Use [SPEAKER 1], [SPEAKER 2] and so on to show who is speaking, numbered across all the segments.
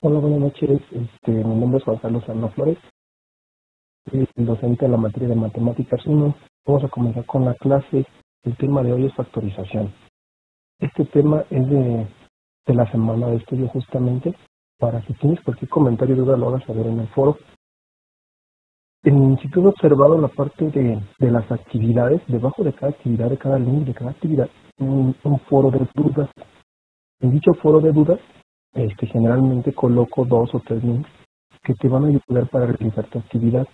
[SPEAKER 1] Hola, buenas noches. Mi nombre es Juan Carlos Alno Flores. Soy el docente de la materia de Matemáticas 1. Vamos a comenzar con la clase. El tema de hoy es factorización. Este tema es de la semana de estudio justamente. Para si tienes cualquier comentario o duda lo hagas saber en el foro. Si tú has observado la parte de las actividades, debajo de cada actividad, de cada link, de cada actividad, un foro de dudas. En dicho foro de dudas, generalmente coloco 2 o 3 links que te van a ayudar para realizar tu actividad.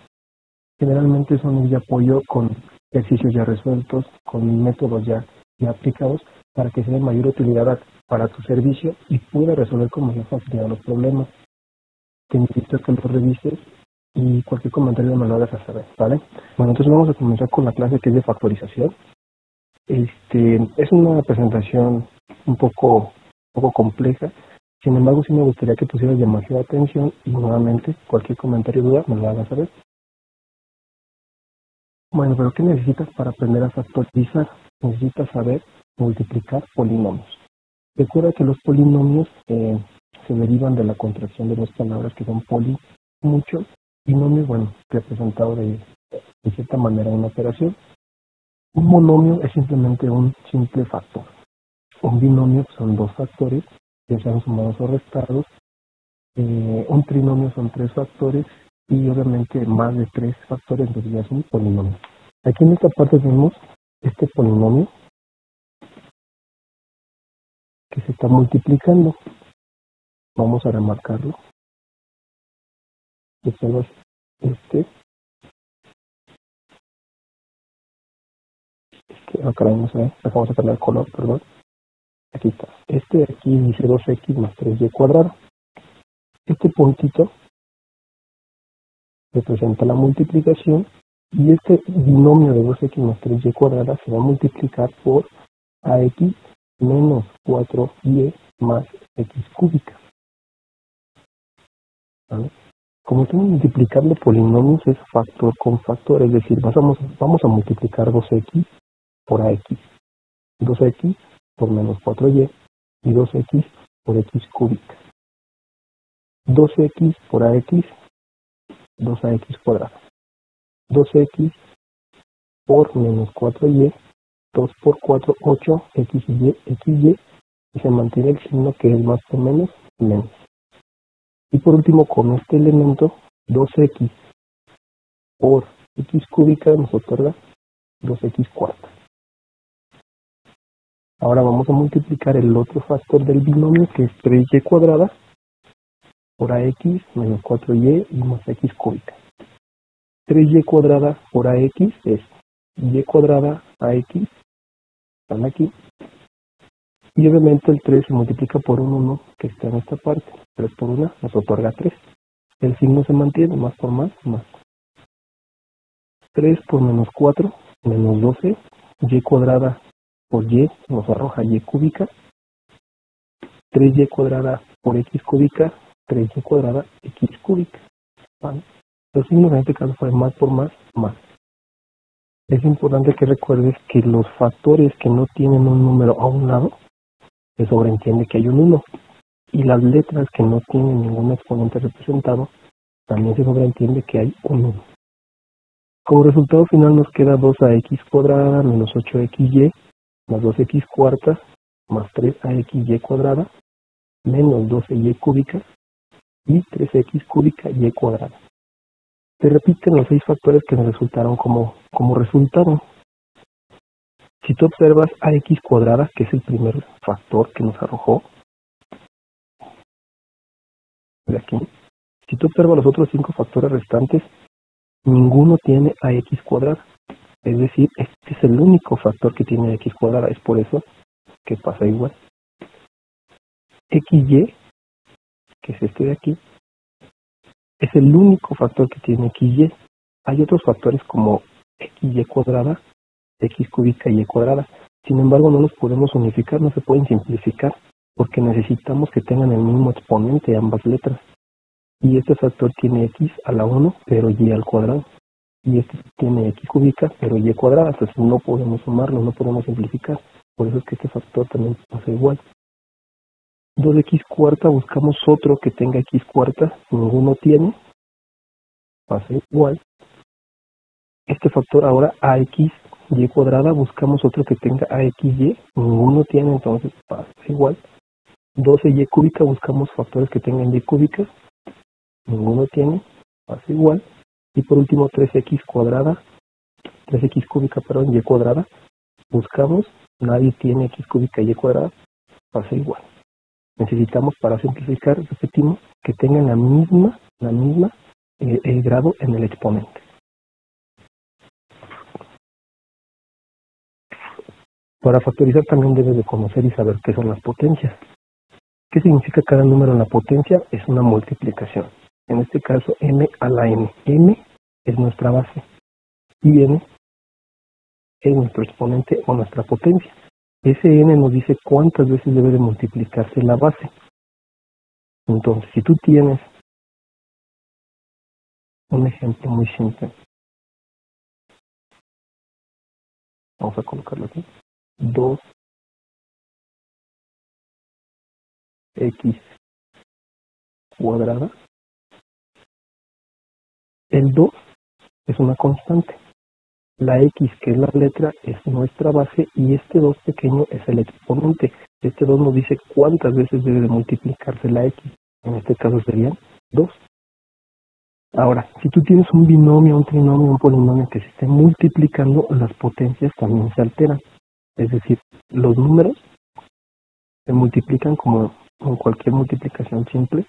[SPEAKER 1] Generalmente son de apoyo con ejercicios ya resueltos, con métodos ya aplicados, para que sea de mayor utilidad para tu servicio y pueda resolver con mayor facilidad los problemas. Te invito a que los revises y cualquier comentario me lo hagas saber, ¿vale? Bueno, entonces vamos a comenzar con la clase que es de factorización. Es una presentación un poco compleja. Sin embargo, sí me gustaría que pusieras demasiada atención y nuevamente cualquier comentario o duda me lo hagas saber. Bueno, pero ¿qué necesitas para aprender a factorizar? Necesitas saber multiplicar polinomios. Recuerda que los polinomios se derivan de la contracción de dos palabras que son poli, mucho, y nomio, bueno, representado de cierta manera una operación. Un monomio es simplemente un simple factor. Un binomio son dos factores, ya sean sumados o restados. Un trinomio son 3 factores y obviamente más de 3 factores, entonces ya es un polinomio. Aquí en esta parte tenemos este polinomio que se está multiplicando. Vamos a remarcarlo. Observas acá vamos a sacarle el color, perdón. Aquí está. De aquí dice 2x más 3y cuadrado. Este puntito representa la multiplicación y este binomio de 2x más 3y cuadrada se va a multiplicar por ax menos 4y más x cúbica. ¿Vale? Como estamos multiplicando polinomios es factor con factor, es decir, vamos a multiplicar 2x por ax, 2x por menos 4y y 2x por x cúbica. 2x por ax, 2ax cuadrado. 2x por menos 4y, 2 por 4, 8, xy, y se mantiene el signo que es más o menos, menos. Y por último, con este elemento, 2x por x cúbica nos otorga 2x cuarta. Ahora vamos a multiplicar el otro factor del binomio, que es 3y cuadrada, por ax menos 4y y más x cúbica. 3y cuadrada por ax es y cuadrada ax, están aquí. Y obviamente el 3 se multiplica por un 1 que está en esta parte. 3 por 1 nos otorga 3. El signo se mantiene, más por más, más. 3 por menos 4, menos 12. Y cuadrada por y nos arroja y cúbica. 3y cuadrada por x cúbica, 3y cuadrada x cúbica. ¿Vale? Los signos en este caso fue más por más, más. Es importante que recuerdes que los factores que no tienen un número a un lado, se sobreentiende que hay un 1. Y las letras que no tienen ningún exponente representado, también se sobreentiende que hay un 1. Como resultado final nos queda 2ax cuadrada menos 8xy más 2x cuarta más 3axy cuadrada menos 12y cúbica y 3x cúbica y cuadrada. Se repiten los 6 factores que nos resultaron como resultado. Si tú observas ax cuadrada, que es el primer factor que nos arrojó, de aquí, si tú observas los otros 5 factores restantes, ninguno tiene ax cuadrada. Es decir, este es el único factor que tiene x cuadrada. Es por eso que pasa igual. xy, que es este de aquí, es el único factor que tiene xy. Hay otros factores como xy cuadrada, x cúbica y y cuadrada. Sin embargo, no los podemos unificar, no se pueden simplificar, porque necesitamos que tengan el mismo exponente ambas letras. Y este factor tiene x a la 1, pero y al cuadrado. Y este tiene x cúbica, pero y cuadrada. Entonces no podemos sumarlo, no podemos simplificar. Por eso es que este factor también pasa igual. 2x cuarta, buscamos otro que tenga x cuarta, ninguno tiene, pasa igual. Este factor ahora ax y cuadrada, buscamos otro que tenga axy, ninguno tiene, entonces pasa igual. 12y cúbica, buscamos factores que tengan y cúbica, ninguno tiene, pasa igual. Y por último 3x cuadrada, 3x cúbica, perdón, y cuadrada, buscamos, nadie tiene x cúbica y cuadrada, pasa igual. Necesitamos, para simplificar, repetimos, que tengan la misma el grado en el exponente. Para factorizar también debes de conocer y saber qué son las potencias. ¿Qué significa cada número en la potencia? Es una multiplicación. En este caso, m a la n. M es nuestra base y n es nuestro exponente o nuestra potencia. Ese n nos dice cuántas veces debe de multiplicarse la base. Entonces, si tú tienes un ejemplo muy simple, vamos a colocarlo aquí, 2x cuadrada, el 2 es una constante, la x, que es la letra, es nuestra base y este 2 pequeño es el exponente. Este 2 nos dice cuántas veces debe de multiplicarse la x, en este caso serían 2. Ahora, si tú tienes un binomio, un trinomio, un polinomio que se esté multiplicando, las potencias también se alteran. Es decir, los números se multiplican como en cualquier multiplicación simple,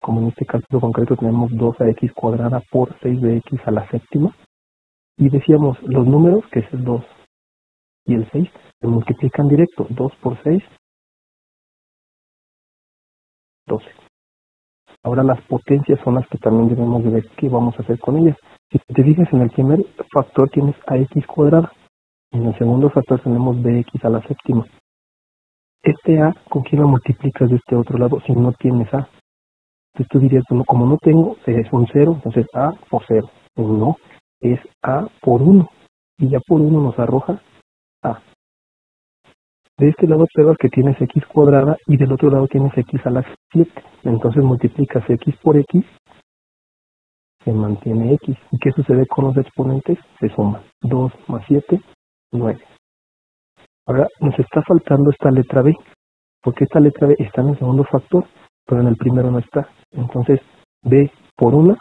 [SPEAKER 1] como en este caso concreto tenemos 2ax cuadrada por 6bx a la séptima, y decíamos los números, que es el 2 y el 6, se multiplican directo, 2 por 6, 12. Ahora las potencias son las que también debemos de ver qué vamos a hacer con ellas. Si te fijas, en el primer factor tienes ax cuadrada, en el segundo factor tenemos bx a la séptima. Este a, ¿con quién lo multiplicas de este otro lado si no tienes a? Entonces tú dirías, bueno, como no tengo, es un 0, entonces a por 0. No, es a por 1. Y ya por 1 nos arroja a. De este lado observas que tienes x cuadrada y del otro lado tienes x a la 7. Entonces multiplicas x por x, se mantiene x. ¿Y qué sucede con los exponentes? Se suman. 2 más 7, 9. Ahora nos está faltando esta letra b, porque esta letra b está en el segundo factor, pero en el primero no está. Entonces b por 1,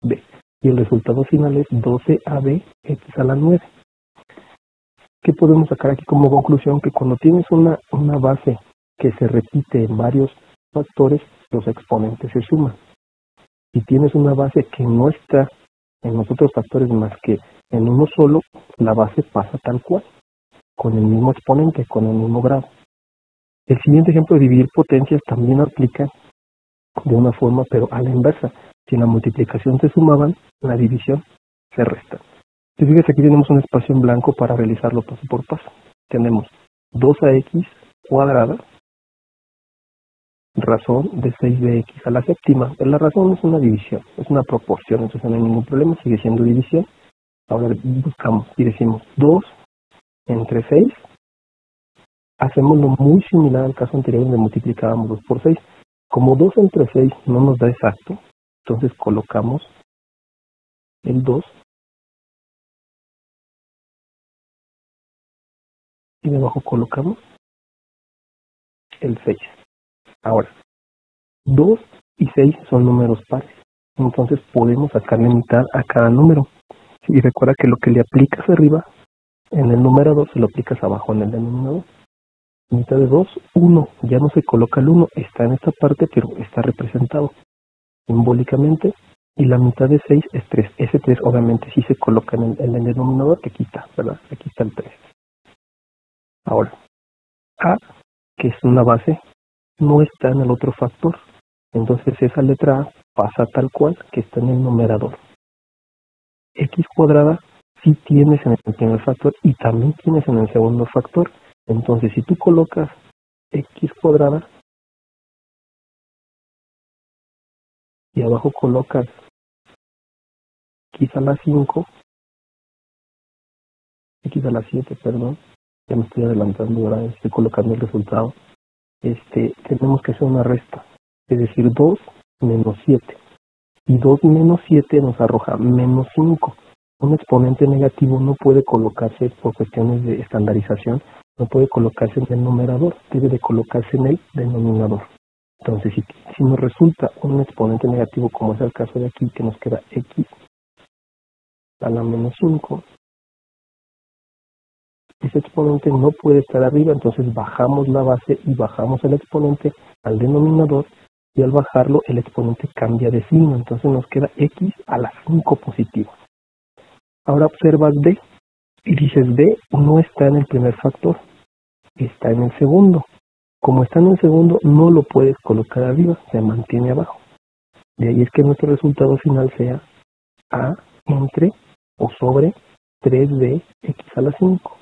[SPEAKER 1] b. Y el resultado final es 12ab x a la 9. ¿Qué podemos sacar aquí como conclusión? Que cuando tienes una base que se repite en varios factores, los exponentes se suman. Si tienes una base que no está en los otros factores más que en uno solo, la base pasa tal cual, con el mismo exponente, con el mismo grado. El siguiente ejemplo de dividir potencias también aplica de una forma, pero a la inversa. Si en la multiplicación se sumaban, la división se resta. Si fíjate, aquí tenemos un espacio en blanco para realizarlo paso por paso. Tenemos 2ax cuadrada, razón de 6bx a la séptima. La razón es una división, es una proporción, entonces no hay ningún problema, sigue siendo división. Ahora buscamos y decimos 2 entre 6. Hacemos lo muy similar al caso anterior donde multiplicábamos 2 por 6. Como 2 entre 6 no nos da exacto, entonces colocamos el 2 y debajo colocamos el 6. Ahora, 2 y 6 son números pares, entonces podemos sacarle mitad a cada número. Y recuerda que lo que le aplicas arriba en el numerador se lo aplicas abajo en el denominador. Mitad de 2, 1. Ya no se coloca el 1, está en esta parte, pero está representado simbólicamente. Y la mitad de 6 es 3. Ese 3 obviamente sí se coloca en el denominador, que aquí está, ¿verdad? Aquí está el 3. Ahora, A, que es una base, no está en el otro factor. Entonces esa letra A pasa tal cual que está en el numerador. X cuadrada sí tienes en el primer factor y también tienes en el segundo factor. Entonces si tú colocas X cuadrada y abajo colocas X a la 5, X a la 7, perdón, ya me estoy adelantando, ahora estoy colocando el resultado. tenemos que hacer una resta, es decir, 2 menos 7. Y 2 menos 7 nos arroja menos 5. Un exponente negativo no puede colocarse por cuestiones de estandarización, no puede colocarse en el numerador, debe de colocarse en el denominador. Entonces, si nos resulta un exponente negativo, como es el caso de aquí, que nos queda x a la menos 5, ese exponente no puede estar arriba, entonces bajamos la base y bajamos el exponente al denominador, y al bajarlo el exponente cambia de signo, entonces nos queda x a la 5 positivo. Ahora observas d y dices d no está en el primer factor, está en el segundo. Como está en el segundo, no lo puedes colocar arriba, se mantiene abajo. De ahí es que nuestro resultado final sea a entre o sobre 3d x a la 5.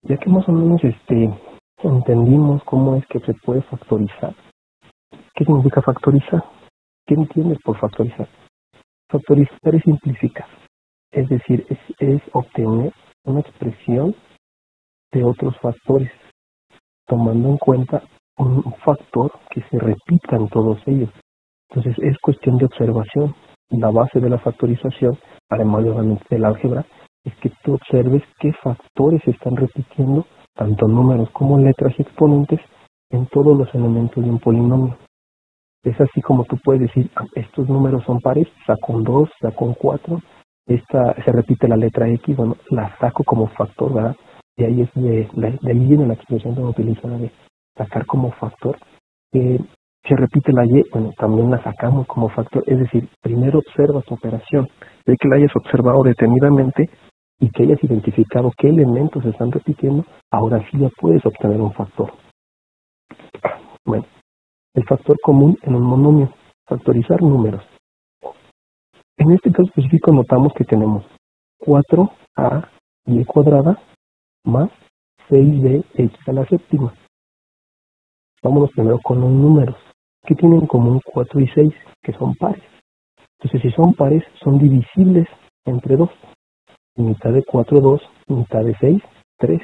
[SPEAKER 1] Ya que más o menos entendimos cómo es que se puede factorizar. ¿Qué significa factorizar? ¿Qué entiendes por factorizar? Factorizar es simplificar, es decir, es obtener una expresión de otros factores, tomando en cuenta un factor que se repita en todos ellos. Entonces es cuestión de observación. La base de la factorización, además obviamente del álgebra, es que tú observes qué factores se están repitiendo, tanto números como letras y exponentes, en todos los elementos de un polinomio. Es así como tú puedes decir, estos números son pares, saco un 2, saco un 4, esta se repite la letra X, bueno, la saco como factor, ¿verdad? Y ahí es de ahí viene la expresión que utilizada de sacar como factor. Se repite la Y, bueno, también la sacamos como factor, es decir, primero observa tu operación, de que la hayas observado detenidamente y que hayas identificado qué elementos se están repitiendo, ahora sí ya puedes obtener un factor. Bueno, el factor común en un monomio, factorizar números. En este caso específico notamos que tenemos 4a y cuadrada más 6b x a la séptima. Vámonos primero con los números. ¿Qué tienen en común 4 y 6? Que son pares. Entonces, si son pares, son divisibles entre 2. Mitad de 4, 2. Mitad de 6, 3.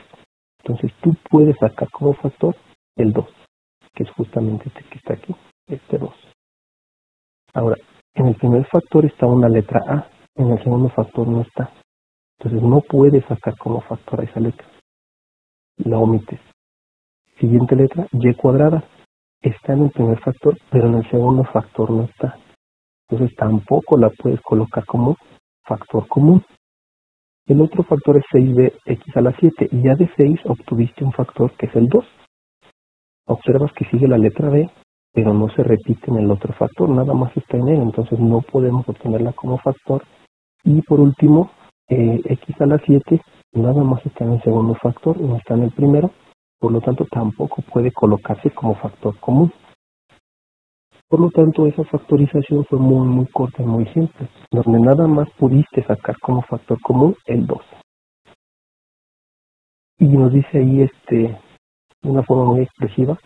[SPEAKER 1] Entonces, tú puedes sacar como factor el 2, que es justamente este que está aquí, este 2. Ahora, en el primer factor está una letra A, en el segundo factor no está. Entonces, no puedes sacar como factor a esa letra. La omites. Siguiente letra, y cuadrada. Está en el primer factor, pero en el segundo factor no está. Entonces tampoco la puedes colocar como factor común. El otro factor es 6b x a la 7, y ya de 6 obtuviste un factor que es el 2. Observas que sigue la letra b, pero no se repite en el otro factor, nada más está en él, entonces no podemos obtenerla como factor. Y por último, x a la 7, nada más está en el segundo factor, no está en el primero, por lo tanto tampoco puede colocarse como factor común. Por lo tanto, esa factorización fue muy corta y muy simple, donde nada más pudiste sacar como factor común el 2. Y nos dice ahí de una forma muy expresiva,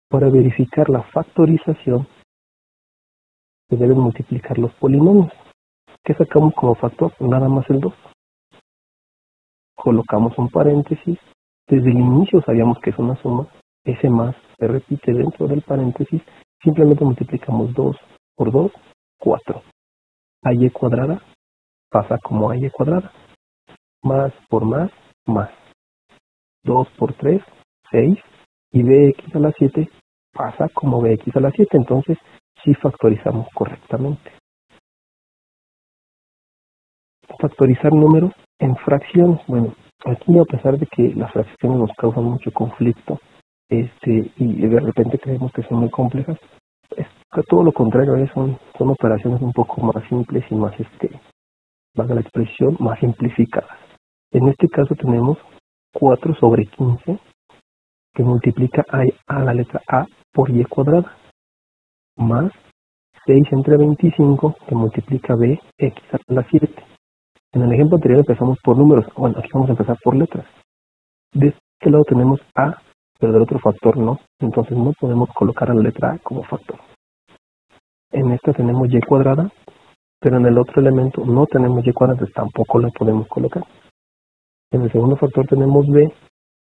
[SPEAKER 1] para verificar la factorización se deben multiplicar los polinomios. ¿Qué sacamos como factor? Nada más el 2. Colocamos un paréntesis. Desde el inicio sabíamos que es una suma. Ese más se repite dentro del paréntesis. Simplemente multiplicamos 2 por 2, 4. AY cuadrada pasa como AY cuadrada. Más por más, más. 2 por 3, 6. Y BX a la 7 pasa como BX a la 7. Entonces, sí factorizamos correctamente. Factorizar números en fracciones. Bueno, aquí a pesar de que las fracciones nos causan mucho conflicto, y de repente creemos que son muy complejas, es todo lo contrario, son operaciones un poco más simples y más, valga la expresión, más simplificadas. En este caso tenemos 4 sobre 15 que multiplica a la letra A por Y cuadrada, más 6 entre 25 que multiplica B X a la 7. En el ejemplo anterior empezamos por números, bueno, aquí vamos a empezar por letras. De este lado tenemos A, pero del otro factor no, entonces no podemos colocar a la letra A como factor. En esta tenemos Y cuadrada, pero en el otro elemento no tenemos Y cuadrada, entonces tampoco la podemos colocar. En el segundo factor tenemos b,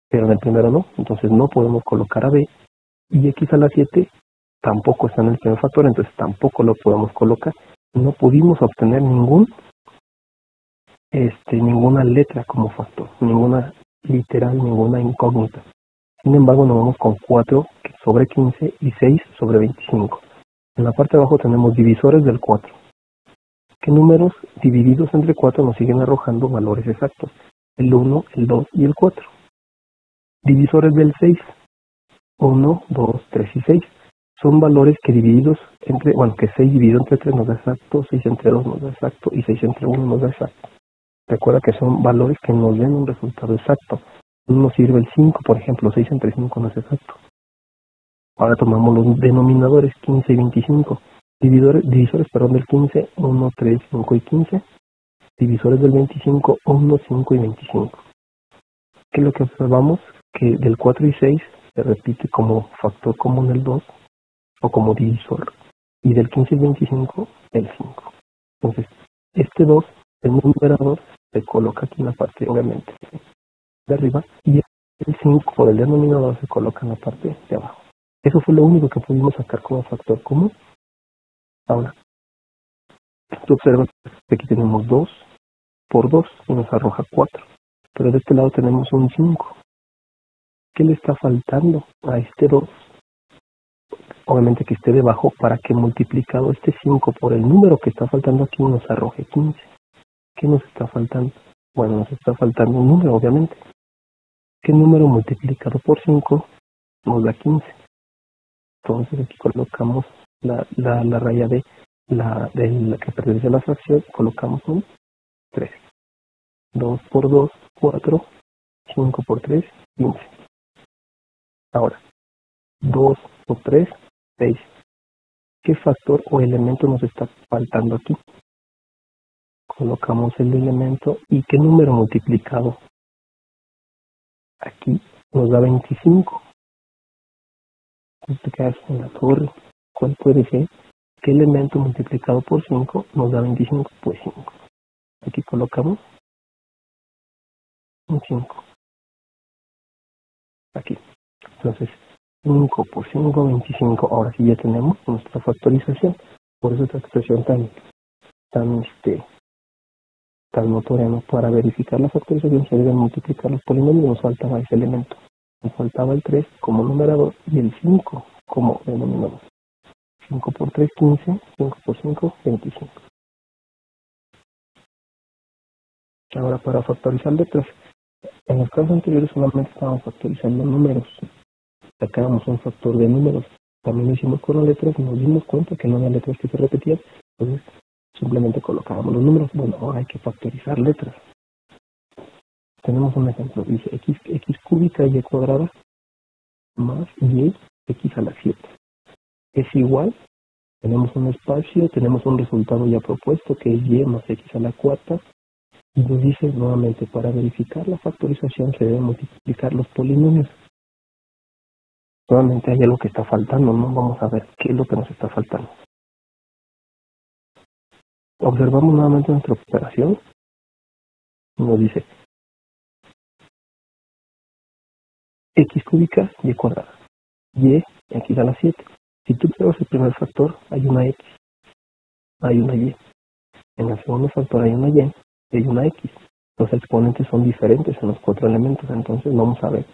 [SPEAKER 1] pero en el primero no, entonces no podemos colocar a b, y x a la 7 tampoco está en el primer factor, entonces tampoco lo podemos colocar. No pudimos obtener ninguna letra como factor, ninguna literal, ninguna incógnita. Sin embargo, nos vamos con 4 sobre 15 y 6 sobre 25. En la parte de abajo tenemos divisores del 4. ¿Qué números divididos entre 4 nos siguen arrojando valores exactos? El 1, el 2 y el 4. Divisores del 6. 1, 2, 3 y 6. Son valores que divididos entre, que 6 dividido entre 3 nos da exacto, 6 entre 2 nos da exacto y 6 entre 1 nos da exacto. Recuerda que son valores que nos den un resultado exacto. No nos sirve el 5, por ejemplo, 6 entre 5 no es exacto. Ahora tomamos los denominadores 15 y 25. Divisores del 15, 1, 3, 5 y 15. Divisores del 25, 1, 5 y 25. ¿Qué es lo que observamos? Que del 4 y 6 se repite como factor común el 2 o como divisor. Y del 15 y 25, el 5. Entonces, este 2, el numerador, se coloca aquí en la parte, obviamente, de arriba. Y el 5 por el denominador se coloca en la parte de abajo. Eso fue lo único que pudimos sacar como factor común. Ahora, tú observas que aquí tenemos 2 por 2 y nos arroja 4. Pero de este lado tenemos un 5. ¿Qué le está faltando a este 2? Obviamente que esté debajo para que multiplicado este 5 por el número que está faltando aquí nos arroje 15. ¿Qué nos está faltando? Bueno, nos está faltando un número, obviamente. ¿Qué número multiplicado por 5 nos da 15? Entonces aquí colocamos la raya de la que pertenece a la fracción, colocamos un 3. 2 por 2, 4, 5 por 3, 15. Ahora, 2 por 3, 6. ¿Qué factor o elemento nos está faltando aquí? Colocamos el elemento y ¿qué número multiplicado? Aquí nos da 25. Te quedas en la torre. ¿Cuál puede ser? ¿Qué elemento multiplicado por 5 nos da 25? Pues 5. Aquí colocamos un 5. Aquí. Entonces, 5 por 5, 25. Ahora sí ya tenemos nuestra factorización. Por eso esta expresión tan notoria, ¿no? Para verificar la factorización se deben multiplicar los polinomios. Nos faltaba ese elemento. Nos faltaba el 3 como numerador y el 5 como denominador. 5 por 3, 15. 5 por 5, 25. Ahora para factorizar letras. En los casos anteriores solamente estábamos factorizando números. Sacábamos un factor de números. También lo hicimos con las letras y nos dimos cuenta que no había letras que se repetían. Entonces simplemente colocábamos los números. Bueno, ahora hay que factorizar letras. Tenemos un ejemplo. Dice x cúbica y cuadrada más y x a la 7. Es igual. Tenemos un espacio, tenemos un resultado ya propuesto que es y más x a la cuarta. Y nos dice nuevamente, para verificar la factorización se deben multiplicar los polinomios. Nuevamente hay algo que está faltando, ¿no? Vamos a ver qué es lo que nos está faltando. Observamos nuevamente nuestra operación. Nos dice x cúbica y cuadrada. Y x a la 7. Si tú observas el primer factor, hay una x, hay una y. En el segundo factor hay una y hay una x. Los exponentes son diferentes en los 4 elementos, entonces vamos a ver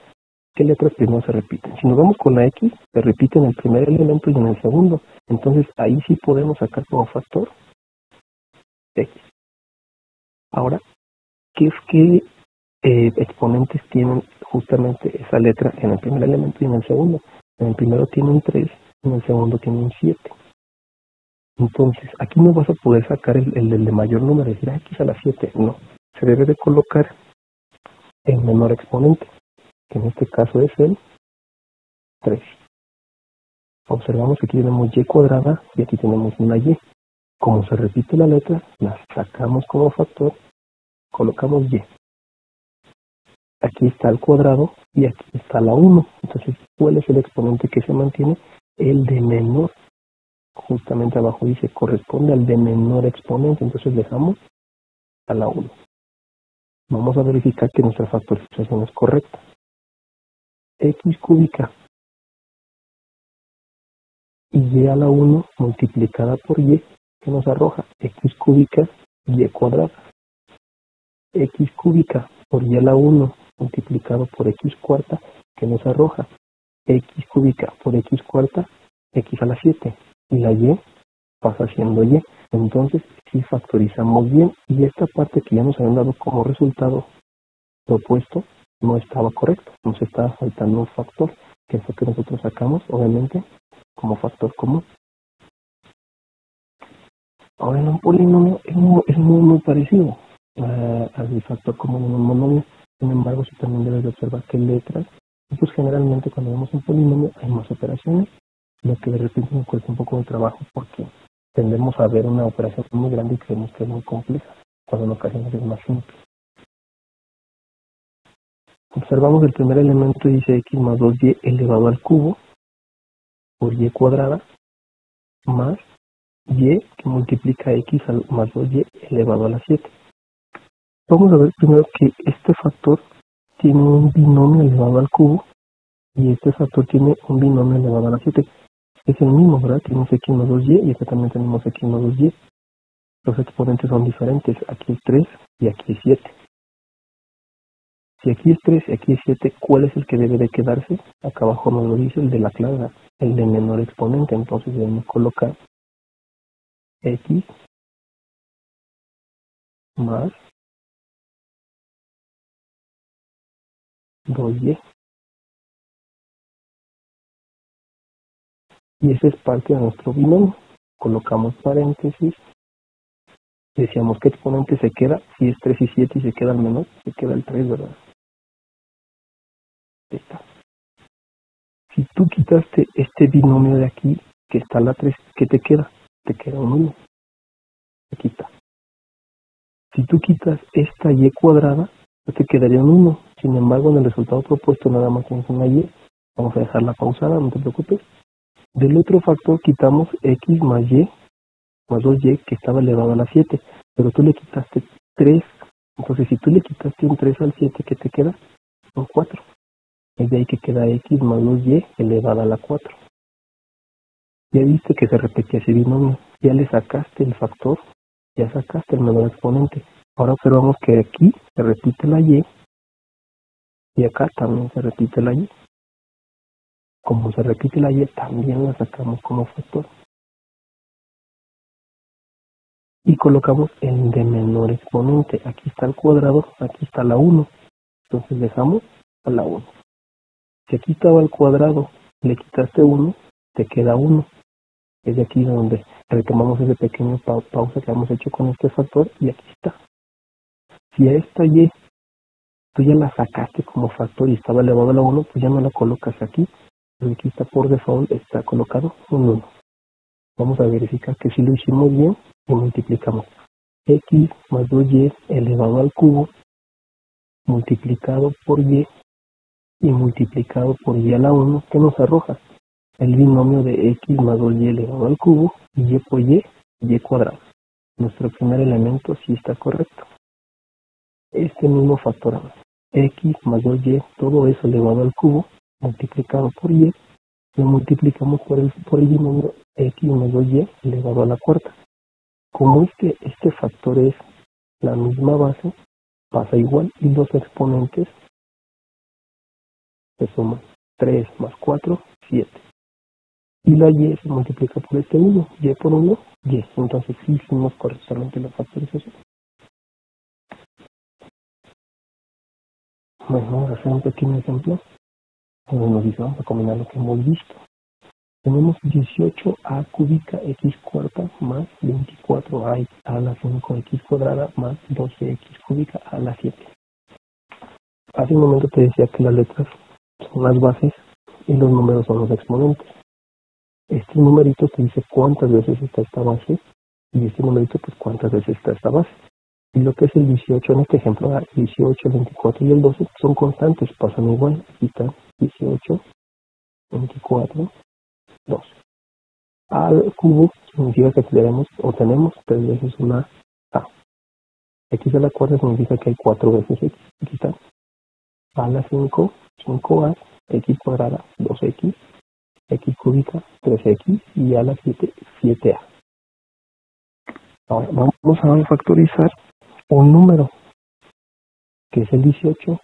[SPEAKER 1] qué letras primero se repiten. Si nos vamos con la x, se repite en el primer elemento y en el segundo. Entonces ahí sí podemos sacar como factor x. Ahora, ¿qué exponentes tienen justamente esa letra en el primer elemento y en el segundo? En el primero tiene un 3, en el segundo tiene un 7. Entonces, aquí no vas a poder sacar el de mayor número, decir x a la 7. No, se debe de colocar el menor exponente, que en este caso es el 3. Observamos que aquí tenemos y cuadrada y aquí tenemos una y. Como se repite la letra, la sacamos como factor, colocamos y. Aquí está el cuadrado y aquí está la 1. Entonces, ¿cuál es el exponente que se mantiene? El de menor. Justamente abajo dice, corresponde al de menor exponente. Entonces dejamos a la 1. Vamos a verificar que nuestra factorización es correcta. X cúbica y y a la 1 multiplicada por y, que nos arroja x cúbica y cuadrada. X cúbica por y a la 1 multiplicado por x cuarta, que nos arroja x cúbica por x cuarta, x a la 7. Y la y pasa siendo y. Entonces, si factorizamos bien, y esta parte que ya nos habían dado como resultado propuesto no estaba correcto, nos estaba faltando un factor, que es lo que nosotros sacamos, obviamente, como factor común. Ahora en un polinomio es muy parecido al factor común en un monomio. Sin embargo, sí también debes de observar que letras, pues generalmente cuando vemos un polinomio hay más operaciones, lo que de repente nos cuesta un poco de trabajo porque tendemos a ver una operación muy grande y creemos que es muy compleja, cuando en ocasiones es más simple. Observamos el primer elemento, dice x más 2y elevado al cubo por y cuadrada más y que multiplica x más 2y elevado a la 7. Vamos a ver primero que este factor tiene un binomio elevado al cubo y este factor tiene un binomio elevado a la 7. Es el mismo, ¿verdad? Tenemos x más 2y y acá también tenemos x más 2y. Los exponentes son diferentes. Aquí es 3 y aquí es 7. Si aquí es 3 y aquí es 7, ¿cuál es el que debe de quedarse? Acá abajo nos lo dice el de la clave, el de menor exponente. Entonces debemos colocar x más 2y. Y ese es parte de nuestro binomio. Colocamos paréntesis. Decíamos que exponente se queda, si es 3 y 7 y se queda el menor, se queda el 3, ¿verdad? Ahí está. Si tú quitaste este binomio de aquí, que está la 3, ¿qué te queda? Te queda un 1. Se quita. Si tú quitas esta y cuadrada, pues te quedaría un 1. Sin embargo, en el resultado propuesto nada más tienes una y. Vamos a dejarla pausada, no te preocupes. Del otro factor quitamos x más y más 2y que estaba elevado a la 7. Pero tú le quitaste 3. Entonces, si tú le quitaste un 3 al 7, ¿qué te queda? Un 4. Es de ahí que queda x más 2y elevada a la 4. Ya viste que se repetía ese binomio. Ya le sacaste el factor, ya sacaste el menor exponente. Ahora observamos que aquí se repite la y acá también se repite la y. Como se repite la y, también la sacamos como factor. Y colocamos el de menor exponente. Aquí está el cuadrado, aquí está la 1. Entonces dejamos a la 1. Si aquí estaba el cuadrado, le quitaste 1, te queda 1. Es de aquí donde retomamos ese pequeño pausa que hemos hecho con este factor y aquí está. Si a esta y tú ya la sacaste como factor y estaba elevado a la 1, pues ya no la colocas aquí. Pero aquí está por default, está colocado un 1. Vamos a verificar que si lo hicimos bien y multiplicamos x más 2y elevado al cubo multiplicado por y multiplicado por y a la 1, que nos arroja el binomio de x más 2y elevado al cubo y por y cuadrado. Nuestro primer elemento sí está correcto. Este mismo factor x más 2y, todo eso elevado al cubo multiplicado por y, lo multiplicamos por el binomio x más 2y elevado a la cuarta. Como este factor es la misma base, pasa igual y los exponentes se suman. 3 más 4, 7. Y la y se multiplica por este 1, y por 1, 10. Entonces sí hicimos correctamente la factorización. Bueno, vamos a hacer un pequeño ejemplo donde nos dice, vamos a combinar lo que hemos visto. Tenemos 18a cúbica x cuarta más 24a a la 5x cuadrada más 12x cúbica a la 7. Hace un momento te decía que las letras son las bases y los números son los exponentes. Este numerito te dice cuántas veces está esta base y este numerito pues cuántas veces está esta base. Y lo que es el 18 en este ejemplo, el 18, el 24 y el 12 son constantes, pasan igual. Aquí está 18, 24, 12. Al cubo significa que tenemos 3 veces una A. X a la cuarta significa que hay 4 veces X. Aquí está. A a la 5, 5A, X cuadrada, 2X, X cúbica, 3X, y a la 7, 7A. Ahora vamos a factorizar un número, que es el 18,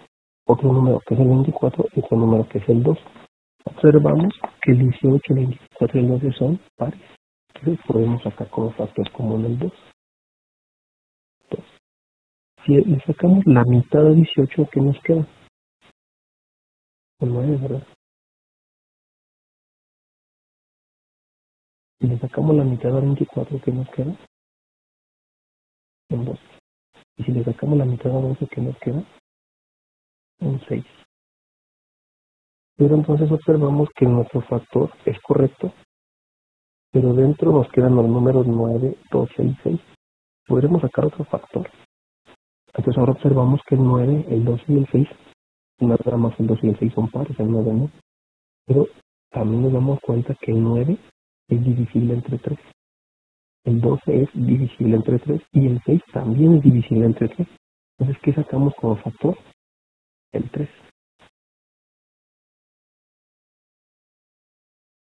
[SPEAKER 1] otro número que es el 24, y otro número que es el 2. Observamos que el 18, el 24 y el 12 son pares. Entonces podemos sacar como factor común el 2. Entonces, si le sacamos la mitad de 18, ¿qué nos queda? El 9, ¿verdad? Si le sacamos la mitad a 24, ¿qué nos queda? Un 2. Y si le sacamos la mitad a 12, ¿qué nos queda? Un 6. Pero entonces observamos que nuestro factor es correcto, pero dentro nos quedan los números 9, 12 y 6. Podremos sacar otro factor. Entonces ahora observamos que el 9, el 12 y el 6, nada más el 2 y el 6 son pares, el 9 no. Pero también nos damos cuenta que el 9 es divisible entre 3. El 12 es divisible entre 3 y el 6 también es divisible entre 3. Entonces, ¿qué sacamos como factor? El 3.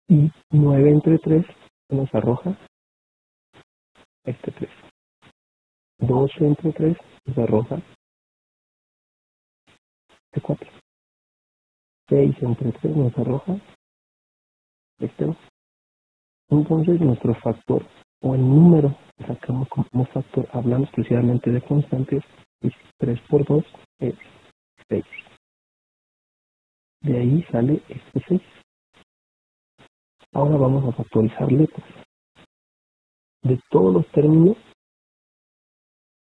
[SPEAKER 1] Y 9 entre 3 nos arroja este 3. 12 entre 3 nos arroja este 4. 6 entre 3 nos arroja este 2. Entonces, nuestro factor o el número que sacamos como factor, hablando exclusivamente de constantes, es 3 por 2 es 6. De ahí sale este 6. Ahora vamos a factorizar letras. De todos los términos,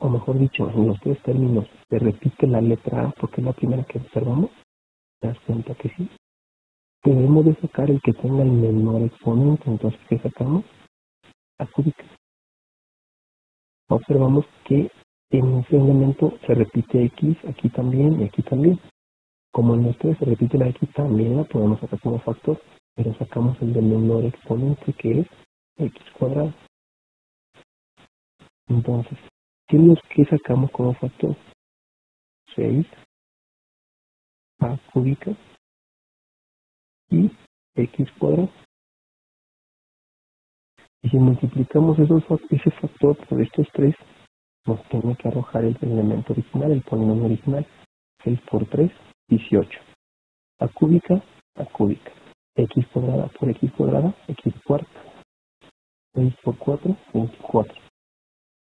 [SPEAKER 1] o mejor dicho, en los 3 términos, se repite la letra A porque es la primera que observamos. Te das cuenta que sí. Debemos de sacar el que tenga el menor exponente. Entonces, ¿qué sacamos? A cúbica. Observamos que en ese elemento se repite X, aquí también y aquí también. Como en los 3 se repite la X, también la podemos sacar como factor, pero sacamos el de menor exponente, que es X cuadrado. Entonces, ¿qué es lo que sacamos como factor? 6 A cúbica y X cuadrado. Y si multiplicamos ese factor por estos 3, nos tiene que arrojar el elemento original, el polinomio original. 6 por 3, 18. A cúbica, X cuadrada por X cuadrada, X cuarta. 6 por 4, 24.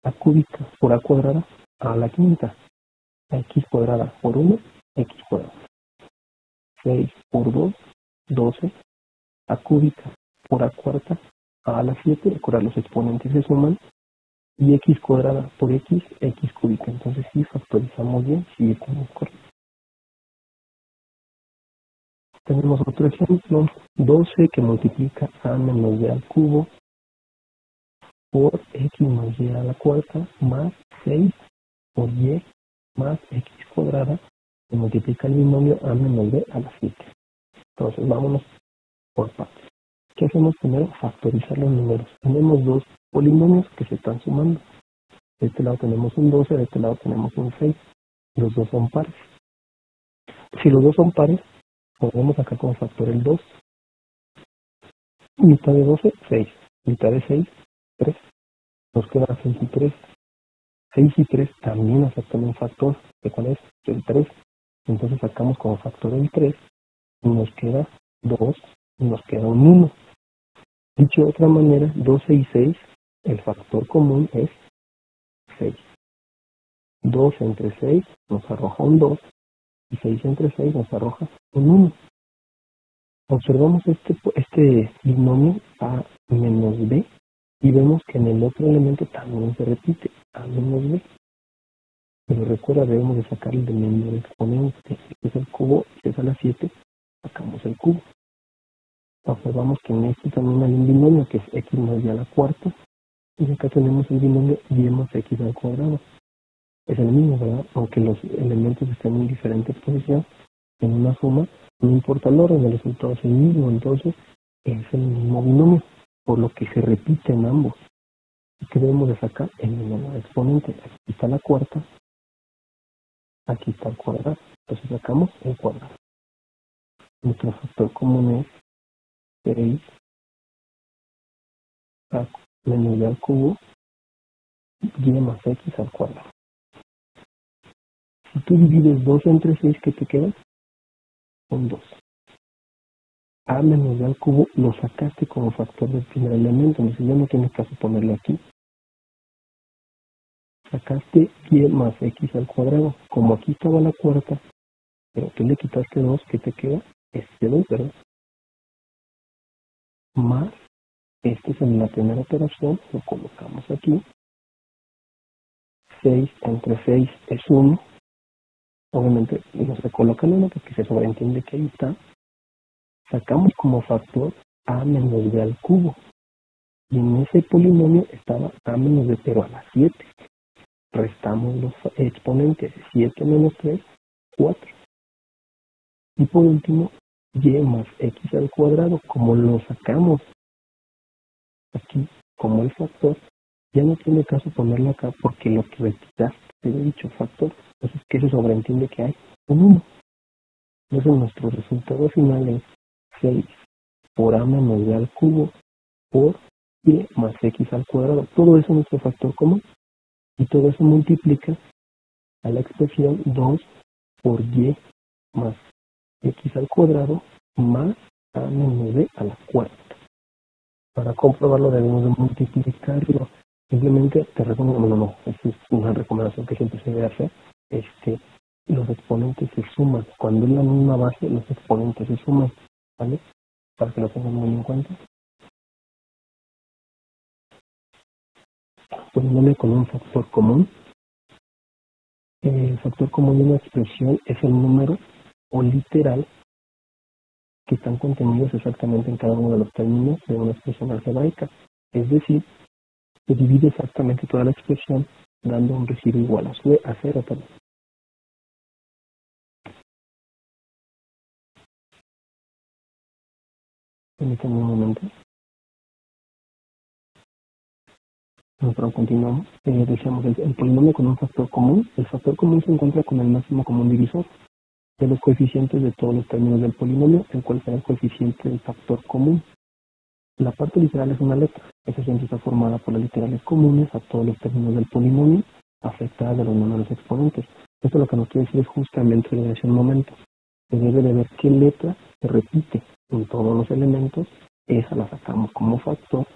[SPEAKER 1] A cúbica por A cuadrada, a la quinta. A X cuadrada por 1, X cuadrada. 6 por 2, 12. A cúbica por A cuarta, a la 7. Recuerda, los exponentes se suman. Y X cuadrada por X, X cúbica. Entonces sí factorizamos bien, sí estamos correctos. Tenemos otro ejemplo, 12 que multiplica A menos B al cubo por X más Y a la cuarta más 6 por Y más X cuadrada que multiplica el binomio A menos B a la 7. Entonces vámonos por partes. ¿Qué hacemos primero? Factorizar los números. Tenemos dos polinomios que se están sumando. De este lado tenemos un 12, de este lado tenemos un 6. Los dos son pares. Si los dos son pares, podemos sacar como factor el 2. Mitad de 12, 6. Mitad de 6, 3. Nos queda 6 y 3. 6 y 3 también aceptan un factor. ¿De cuál es? El 3. Entonces sacamos como factor el 3 y nos queda 2 y nos queda un 1. Dicho de otra manera, 12 y 6, el factor común es 6. 2 entre 6 nos arroja un 2 y 6 entre 6 nos arroja un 1. Observamos este binomio A menos B y vemos que en el otro elemento también se repite A menos B. Pero recuerda, debemos de sacar el de menor exponente, que es el cubo, que es a la 7, sacamos el cubo. Observamos que en este también hay un binomio que es X más Y a la cuarta, y acá tenemos el binomio Y más X al cuadrado. Es el mismo, ¿verdad? Aunque los elementos estén en diferentes posiciones, en una suma, no importa el orden, el resultado es el mismo, entonces es el mismo binomio, por lo que se repite en ambos. ¿Y qué debemos de sacar? El menor exponente. Aquí está la cuarta, aquí está el cuadrado. Entonces sacamos el cuadrado. Nuestro factor común es 6 menos y al cubo y más x al cuadrado. Si tú divides 2 entre 6, ¿qué te queda? Son 2. A menos y al cubo lo sacaste como factor del primer elemento, entonces ya no tienes caso ponerlo aquí. Sacaste y más x al cuadrado. Como aquí estaba la cuarta, pero tú le quitaste 2, ¿qué te queda? Este 2, ¿verdad? Más, este es en la primera operación, lo colocamos aquí. 6 entre 6 es 1. Obviamente no se coloca el 1 porque se sobreentiende que ahí está. Sacamos como factor a menos b al cubo. Y en ese polinomio estaba a menos b, pero a la 7. Restamos los exponentes. 7 menos 3, 4. Y por último, y más x al cuadrado. Como lo sacamos aquí como el factor, ya no tiene caso ponerlo acá porque lo que retiraste de dicho factor, entonces que se sobreentiende que hay un 1. Entonces nuestro resultado final es 6 por a menos b al cubo por y más x al cuadrado. Todo eso es nuestro factor común y todo eso multiplica a la expresión 2 por y más x al cuadrado más a menos b a la cuarta. Para comprobarlo debemos de multiplicarlo. Simplemente te recomiendo, no, esta es una recomendación que siempre se debe hacer. Los exponentes se suman. Cuando es la misma base, los exponentes se suman, ¿vale? Para que lo tengan muy en cuenta. Polinomio con un factor común. El factor común de una expresión es el número o literal que están contenidos exactamente en cada uno de los términos de una expresión algebraica. Es decir, se divide exactamente toda la expresión dando un residuo igual a 0 también. Permítanme un momento. Nosotros continuamos. Decíamos el polinomio con un factor común. El factor común se encuentra con el máximo común divisor de los coeficientes de todos los términos del polinomio, el cual será el coeficiente del factor común. La parte literal es una letra. Esa siempre está formada por las literales comunes a todos los términos del polinomio, afectadas de los menores exponentes. Esto lo que nos quiere decir es justamente lo que decía un momento. Se debe de ver qué letra se repite en todos los elementos. Esa la sacamos como factor,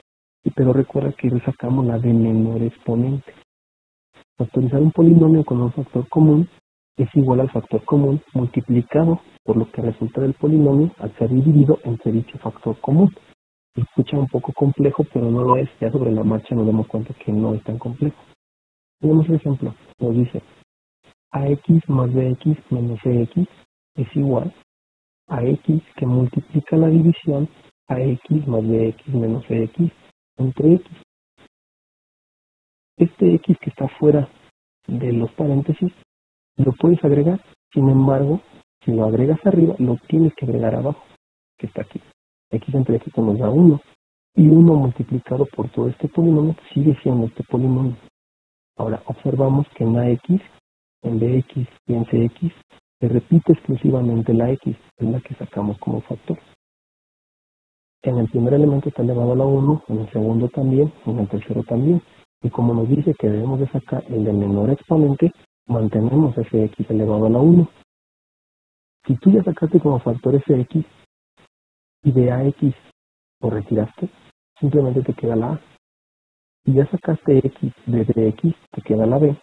[SPEAKER 1] pero recuerda que sacamos la de menor exponente. Factorizar un polinomio con un factor común es igual al factor común multiplicado por lo que resulta del polinomio al ser dividido entre dicho factor común. Se escucha un poco complejo, pero no lo es. Ya sobre la marcha nos damos cuenta que no es tan complejo. Tenemos el ejemplo. Nos dice ax más bx menos cx es igual a x que multiplica la división a x más bx menos cx entre x. Este x que está fuera de los paréntesis lo puedes agregar, sin embargo, si lo agregas arriba, lo tienes que agregar abajo, que está aquí. X entre x nos da 1, y 1 multiplicado por todo este polinomio sigue siendo este polinomio. Ahora, observamos que en ax, en bx y en cx se repite exclusivamente la x, es la que sacamos como factor. En el primer elemento está elevado a la 1, en el segundo también, en el tercero también. Y como nos dice que debemos de sacar el de menor exponente, mantenemos ese x elevado a la 1. Si tú ya sacaste como factor ese x y de ax lo retiraste, simplemente te queda la a. Si ya sacaste x de bx, te queda la b.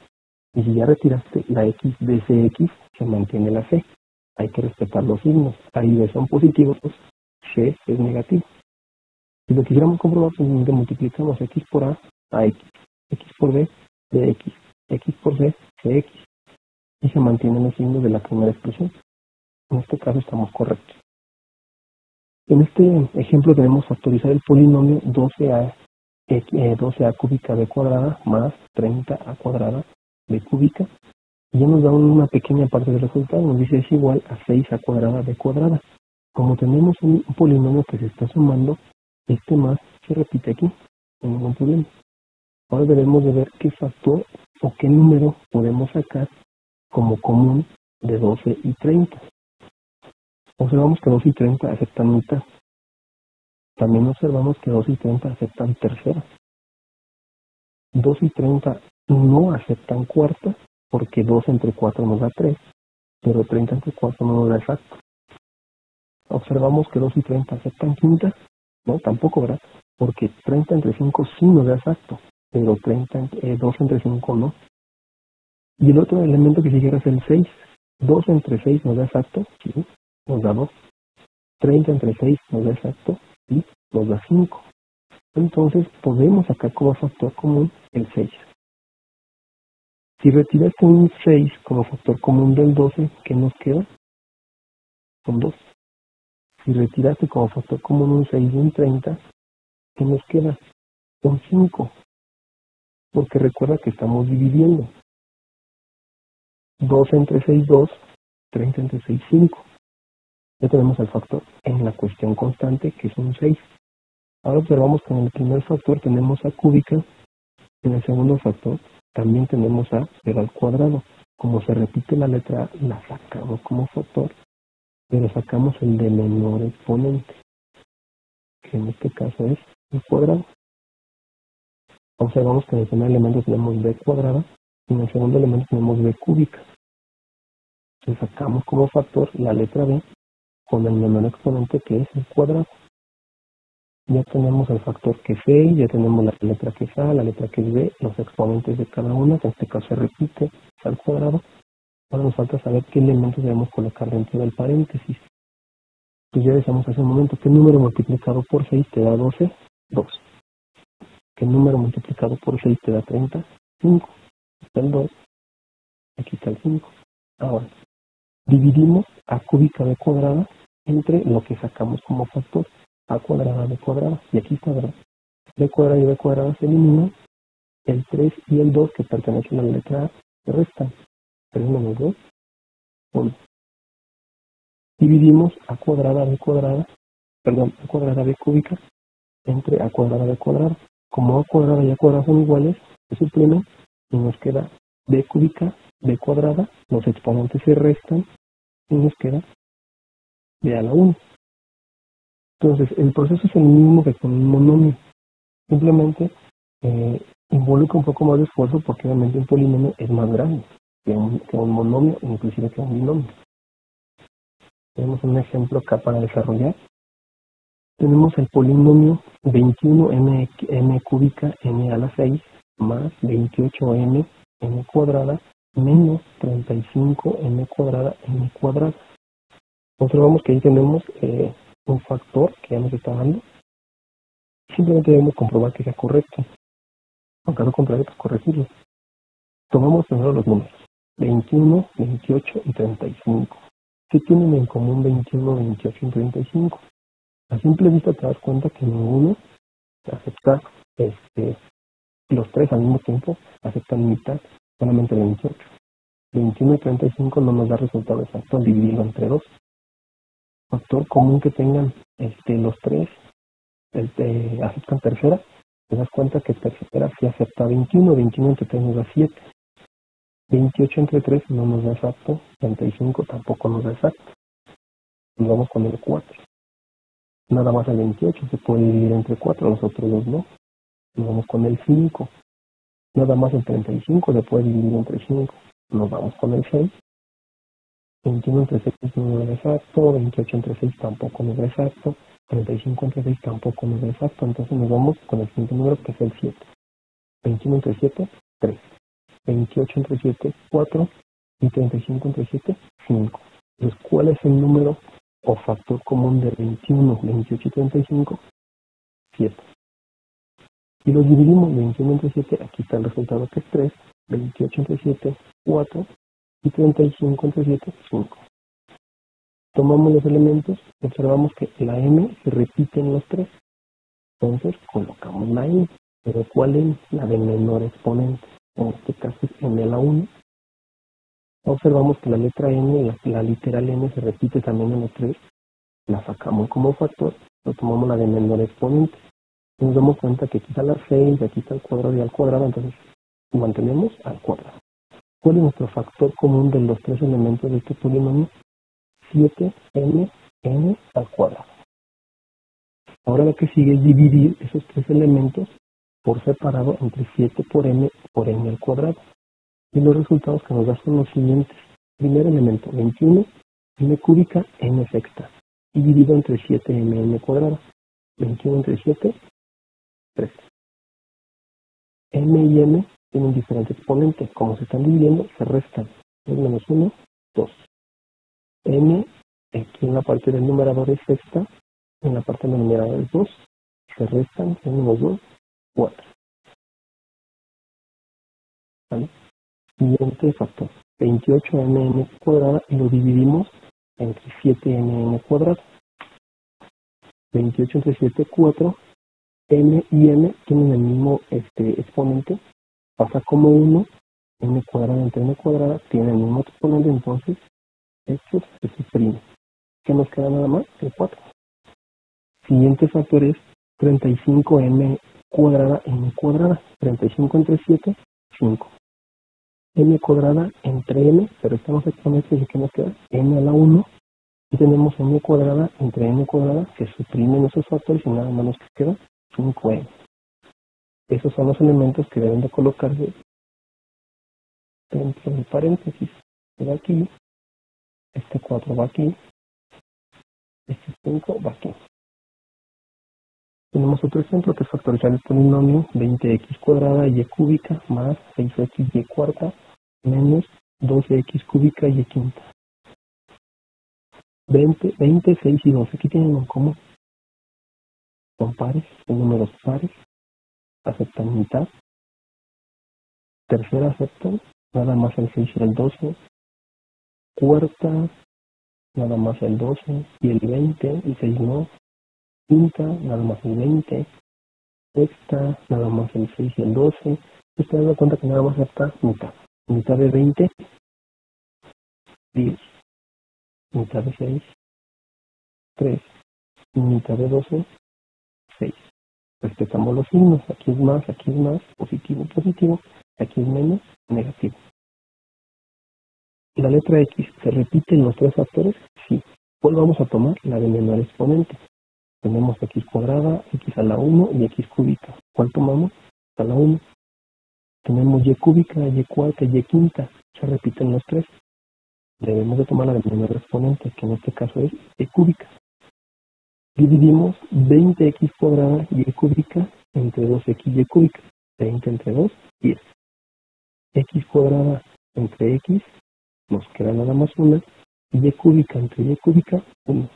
[SPEAKER 1] Y si ya retiraste la x de cx, se mantiene la c. Hay que respetar los signos. A y b son positivos, c es negativo. Si lo quisiéramos comprobar, simplemente multiplicamos x por a x, x por b, bx, x por c, cx. Y se mantienen los signos de la primera expresión. En este caso estamos correctos. En este ejemplo debemos factorizar el polinomio 12a cúbica b cuadrada más 30a cuadrada b cúbica. Y ya nos da una pequeña parte del resultado, nos dice es igual a 6a cuadrada b cuadrada. Como tenemos un polinomio que se está sumando, este más se repite aquí, sin ningún problema. Ahora debemos de ver qué factor o qué número podemos sacar como común de 12 y 30. Observamos que 12 y 30 aceptan mitad. También observamos que 12 y 30 aceptan tercera. 12 y 30 no aceptan cuarta, porque 2 entre 4 nos da 3, pero 30 entre 4 no nos da exacto. Observamos que 2 y 30 aceptan quinta, no, tampoco, ¿verdad? Porque 30 entre 5 sí nos da exacto, pero 2 entre 5 no. Y el otro elemento que siguiera es el 6. 2 entre 6 nos da exacto, sí, nos da 2. 30 entre 6 nos da exacto, sí, nos da 5. Entonces podemos sacar como factor común el 6. Si retiraste un 6 como factor común del 12, ¿qué nos queda? Con 2. Si retiraste como factor común un 6 y un 30, ¿qué nos queda? Con 5. Porque recuerda que estamos dividiendo. 2 entre 6, 2. 30 entre 6, 5. Ya tenemos el factor en la cuestión constante, que es un 6. Ahora observamos que en el primer factor tenemos a cúbica. En el segundo factor también tenemos a pero al cuadrado. Como se repite la letra A, la sacamos como factor, pero sacamos el de menor exponente, que en este caso es el cuadrado. Observamos que en el primer elemento tenemos b cuadrada y en el segundo elemento tenemos b cúbica. Entonces sacamos como factor la letra b con el menor exponente, que es el cuadrado. Ya tenemos el factor que es c, ya tenemos la letra que es a, la letra que es b, los exponentes de cada una, que en este caso se repite, es al cuadrado. Ahora nos falta saber qué elementos debemos colocar dentro del paréntesis. Pues ya decíamos hace un momento, ¿qué número multiplicado por 6 te da 12? 2. ¿Qué número multiplicado por 6 te da 30? 5. Está el 2, aquí está el 5. Ahora, dividimos a cúbica b cuadrada entre lo que sacamos como factor, a cuadrada b cuadrada, y aquí está, ¿verdad? B cuadrada y b cuadrada se eliminan, el 3 y el 2 que pertenecen a la letra A se restan. 3 menos 2, 1. Dividimos a cuadrada b cuadrada, a cuadrada b cúbica entre a cuadrada b cuadrada. Como a cuadrada y a cuadrada son iguales, se suprimen y nos queda b cúbica, b cuadrada, los exponentes se restan y nos queda b a la 1. Entonces, el proceso es el mismo que con un monomio. Simplemente involucra un poco más de esfuerzo porque obviamente un polinomio es más grande que un monomio, inclusive que un binomio. Tenemos un ejemplo acá para desarrollar. Tenemos el polinomio 21m cúbica n a la 6 más 28m n cuadrada menos 35m cuadrada n cuadrada. Observamos que ahí tenemos un factor que ya nos está dando. Simplemente debemos comprobar que sea correcto. En caso contrario, pues corregirlo. Tomamos primero los números 21, 28 y 35. ¿Qué tienen en común 21, 28 y 35? A simple vista te das cuenta que ninguno acepta los tres al mismo tiempo, aceptan mitad, solamente 28. 21 y 35 no nos da resultado exacto al dividirlo entre 2. Factor común que tengan los tres aceptan tercera, te das cuenta que tercera sí acepta 21, 21 entre 3 nos da 7. 28 entre 3 no nos da exacto, 35 tampoco nos da exacto. Nos vamos con el 4. Nada más el 28 se puede dividir entre 4, los otros dos no. Nos vamos con el 5. Nada más el 35 se puede dividir entre 5. Nos vamos con el 6. 21 entre 6 no nos da exacto, 28 entre 6 tampoco nos da exacto, 35 entre 6 tampoco nos da exacto, entonces nos vamos con el siguiente número que es el 7. 21 entre 7, 3. 28 entre 7, 4. Y 35 entre 7, 5. Entonces, ¿cuál es el número o factor común de 21, 28 y 35? 7. Y los dividimos 21 entre 7, aquí está el resultado que es 3, 28 entre 7, 4, y 35 entre 7, 5. Tomamos los elementos, observamos que la m se repite en los 3, entonces colocamos la m, pero ¿cuál es la de menor exponente? En este caso es m a la 1. Observamos que la letra n, la literal n se repite también en los 3, la sacamos como factor, pero tomamos la de menor exponente. Nos damos cuenta que aquí está la 6, aquí está el cuadrado y al cuadrado, entonces mantenemos al cuadrado. ¿Cuál es nuestro factor común de los tres elementos de este polinomio? 7n al cuadrado. Ahora lo que sigue es dividir esos tres elementos por separado entre 7 por n al cuadrado. Y los resultados que nos da son los siguientes. Primer elemento, 21 m cúbica n sexta, dividido entre 7m cuadrado. 21 entre 7, 3. M y m tienen diferente exponente. Como se están dividiendo, se restan. 3 menos 1, 2. M, aquí en la parte del numerador es sexta, en la parte del numerador es 2. Se restan, 3 menos 2, 4. ¿Vale? Siguiente factor. 28mn cuadrada y lo dividimos entre 7mn cuadrado. 28 entre 7, 4. M y m tienen el mismo exponente. Pasa como 1. M cuadrada entre m cuadrada tiene el mismo exponente, entonces esto se suprime. ¿Qué nos queda nada más? El 4. Siguiente factor es 35m cuadrada m cuadrada. 35 entre 7, 5. M cuadrada entre m, pero estamos exponentes de que nos queda m a la 1. Y tenemos m cuadrada entre m cuadrada, que suprimen esos factores y nada más nos queda 5m. Esos son los elementos que deben de colocarse dentro del paréntesis. Va aquí, este 4 va aquí, este 5 va aquí. Tenemos otro ejemplo que es factorizar el polinomio 20x cuadrada y cúbica más 6x y cuarta menos 12x cúbica y quinta. 20, 6 y 12. Aquí tienen en común. Son pares, son números pares. Aceptan mitad. Tercera aceptan, nada más el 6 y el 12. Cuarta, nada más el 12 y el 20, el 6 no. Quinta, nada más el 20. Sexta, nada más el 6 y el 12. Ustedes dan cuenta que nada más acepta mitad. Mitad de 20, 10. Mitad de 6, 3. Y mitad de 12, 6. Respetamos los signos. Aquí es más, positivo, positivo. Aquí es menos, negativo. La letra X, ¿se repite en los tres factores? Sí. ¿Cuál vamos a tomar? La de menor exponente. Tenemos x cuadrada, x a la 1 y x cúbica. ¿Cuál tomamos? A la 1. Tenemos y cúbica, y cuarta y quinta. Se repiten los tres. Debemos de tomar la de menor exponente, que en este caso es y cúbica. Dividimos 20x cuadrada y cúbica entre 2x y cúbica. 20 entre 2, 10. X cuadrada entre x, nos queda nada más una. Y cúbica entre y cúbica, 1.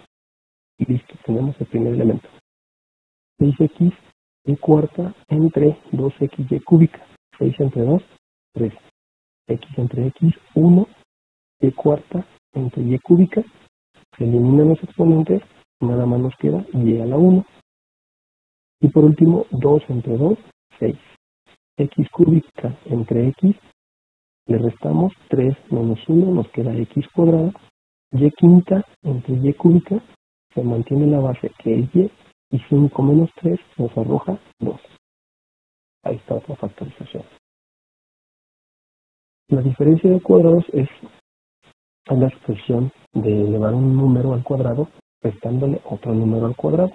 [SPEAKER 1] Y listo, tenemos el primer elemento. 6x y cuarta entre 2x y cúbica. 6 entre 2, 3. X entre x, 1. Y cuarta entre y cúbica. Se eliminan los exponentes, nada más nos queda y a la 1. Y por último, 2 entre 2, 6. X cúbica entre x, le restamos 3 menos 1, nos queda x cuadrada. Y quinta entre y cúbica, se mantiene la base que es y 5 menos 3 nos arroja 2. Ahí está otra factorización. La diferencia de cuadrados es la expresión de elevar un número al cuadrado restándole otro número al cuadrado.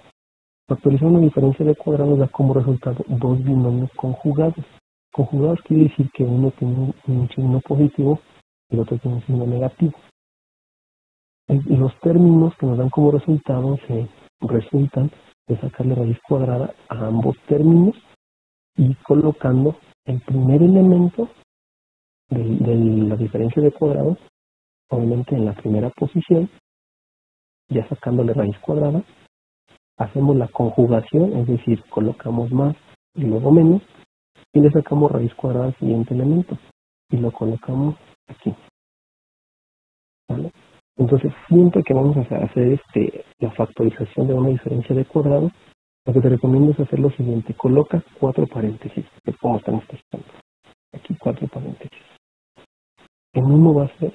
[SPEAKER 1] Factorizar una diferencia de cuadrados da como resultado dos binomios conjugados. Conjugados quiere decir que uno tiene un signo positivo y el otro tiene un signo negativo. Y los términos que nos dan como resultado se resultan de sacarle raíz cuadrada a ambos términos y colocando el primer elemento de la diferencia de cuadrados, obviamente en la primera posición, ya sacándole raíz cuadrada, hacemos la conjugación, es decir, colocamos más y luego menos, y le sacamos raíz cuadrada al siguiente elemento, y lo colocamos aquí. ¿Vale? Entonces, siempre que vamos a hacer la factorización de una diferencia de cuadrados, lo que te recomiendo es hacer lo siguiente, coloca 4 paréntesis, que es como están estos ejemplos. Aquí 4 paréntesis. En uno va a ser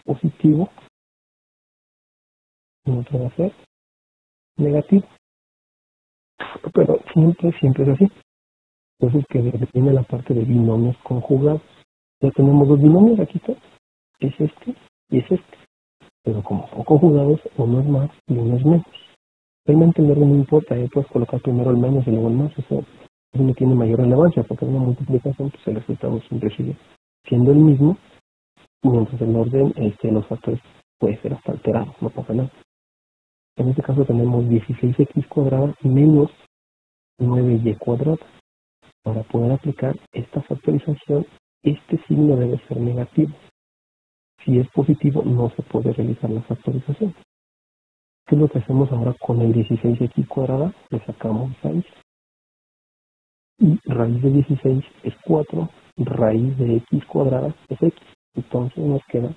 [SPEAKER 1] positivo, en otro va a ser negativo. pero siempre es así. Entonces que viene la parte de binomios conjugados. Ya tenemos dos binomios, aquí está, es este y es este. Pero como son conjugados, uno es más y uno es menos. Realmente el orden no importa, puedes colocar primero el menos y luego el más, eso no tiene mayor relevancia, porque en una multiplicación pues el resultado siempre sigue siendo el mismo, mientras el orden de los factores puede ser hasta alterado, no pasa nada. En este caso tenemos 16x cuadrada menos 9y cuadrada. Para poder aplicar esta factorización, este signo debe ser negativo. Si es positivo, no se puede realizar la factorización. ¿Qué es lo que hacemos ahora con el 16x cuadrada? Le sacamos raíz. Y raíz de 16 es 4, raíz de x cuadrada es x. Entonces nos queda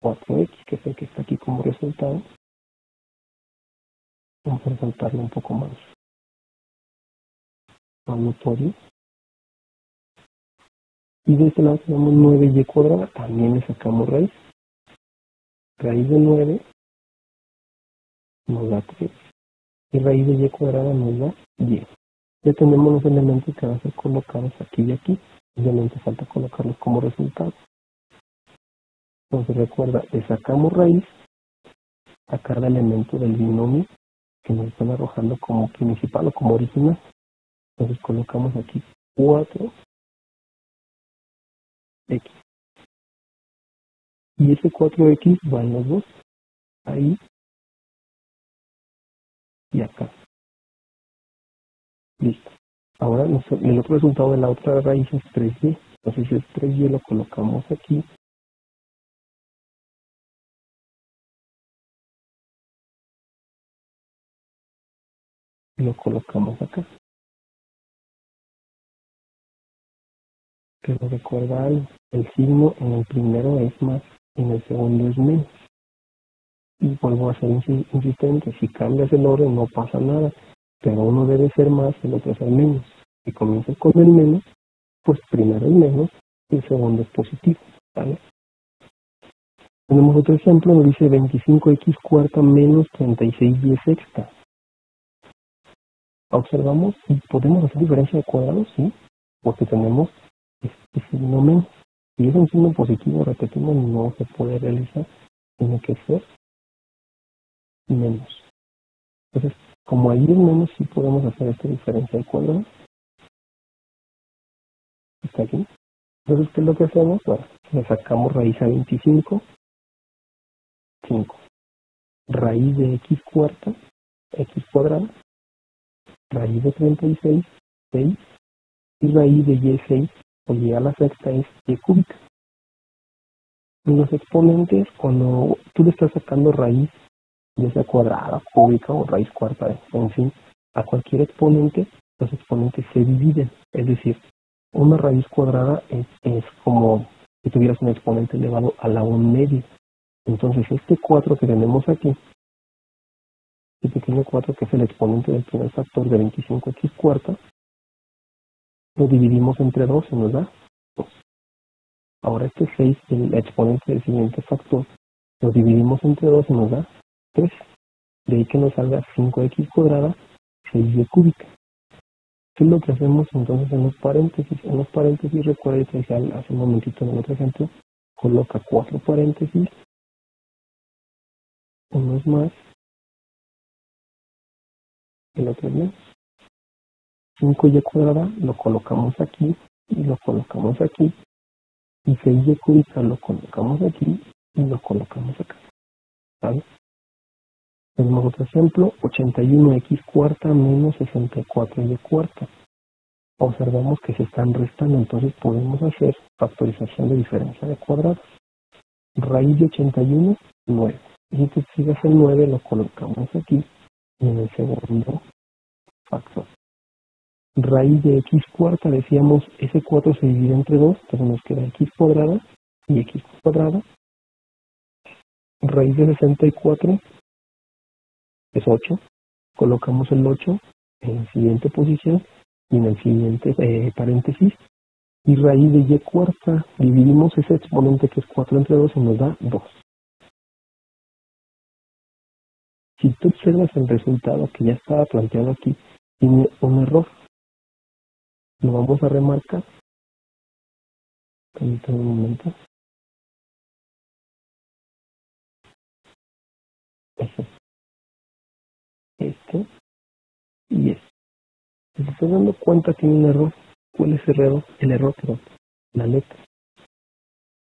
[SPEAKER 1] 4x, que es el que está aquí como resultado. Vamos a resaltarlo un poco más notorio. Y de este lado tenemos 9y cuadrada, también le sacamos raíz. Raíz de 9 nos da 3. Y raíz de y cuadrada nos da 10. Ya tenemos los elementos que van a ser colocados aquí y aquí. Obviamente falta colocarlos como resultado. Entonces recuerda, le sacamos raíz a cada elemento del binomio que nos están arrojando como principal o como original. Entonces colocamos aquí 4x. Y ese 4x va en los dos, ahí y acá. Listo. Ahora el otro resultado de la otra raíz es 3y. Entonces el 3y lo colocamos aquí. Y lo colocamos acá. Pero recuerda algo, el signo en el primero es más, en el segundo es menos. Y vuelvo a ser insistente, si cambias el orden no pasa nada, pero uno debe ser más y el otro ser menos. Si comienzas con el menos, pues primero el menos y el segundo es positivo, ¿vale? Tenemos otro ejemplo, nos dice 25x cuarta menos 36y sexta. Observamos y podemos hacer diferencia de cuadrados, sí, porque tenemos este signo menos. Si es un signo positivo, repetimos, no se puede realizar, tiene que ser menos. Entonces, como ahí es menos, sí podemos hacer esta diferencia de cuadrados. Está aquí. Entonces, ¿qué es lo que hacemos? Bueno, le sacamos raíz a 25, 5. Raíz de x cuarta, x cuadrada, raíz de 36, 6. Y raíz de y6, o y a la sexta es y cúbica. En los exponentes, cuando tú le estás sacando raíz, ya sea cuadrada, cúbica o raíz cuarta, en fin, a cualquier exponente, los exponentes se dividen. Es decir, una raíz cuadrada es como si tuvieras un exponente elevado a la 1/2. Entonces, este 4 que tenemos aquí, este pequeño 4 que es el exponente del primer factor de 25x cuarta, lo dividimos entre 2 y nos da 2. Ahora este 6, el exponente del siguiente factor, lo dividimos entre 2 y nos da 3. De ahí que nos salga 5x cuadrada, 6y cúbica. ¿Qué es lo que hacemos entonces en los paréntesis? En los paréntesis, recuerda que hace un momentito en el otro ejemplo, coloca 4 paréntesis, uno es más, el otro es menos. 5y cuadrada lo colocamos aquí y lo colocamos aquí. Y 6y cúbica lo colocamos aquí y lo colocamos acá. ¿Vale? Tenemos otro ejemplo, 81x cuarta menos 64y cuarta. Observamos que se están restando, entonces podemos hacer factorización de diferencia de cuadrados. Raíz de 81, 9. Y si te fijas el 9 lo colocamos aquí y en el segundo factor. Raíz de x cuarta, decíamos, ese 4 se divide entre 2, entonces nos queda x cuadrada y x cuadrada. Raíz de 64 es 8. Colocamos el 8 en la siguiente posición y en el siguiente paréntesis. Y raíz de y cuarta, dividimos ese exponente que es 4 entre 2 y nos da 2. Si tú observas el resultado que ya estaba planteado aquí, tiene un error. Lo vamos a remarcar. Permítanme un momento. Este y este. Si se está dando cuenta, tiene un error. ¿Cuál es el error? El error, perdón. La letra.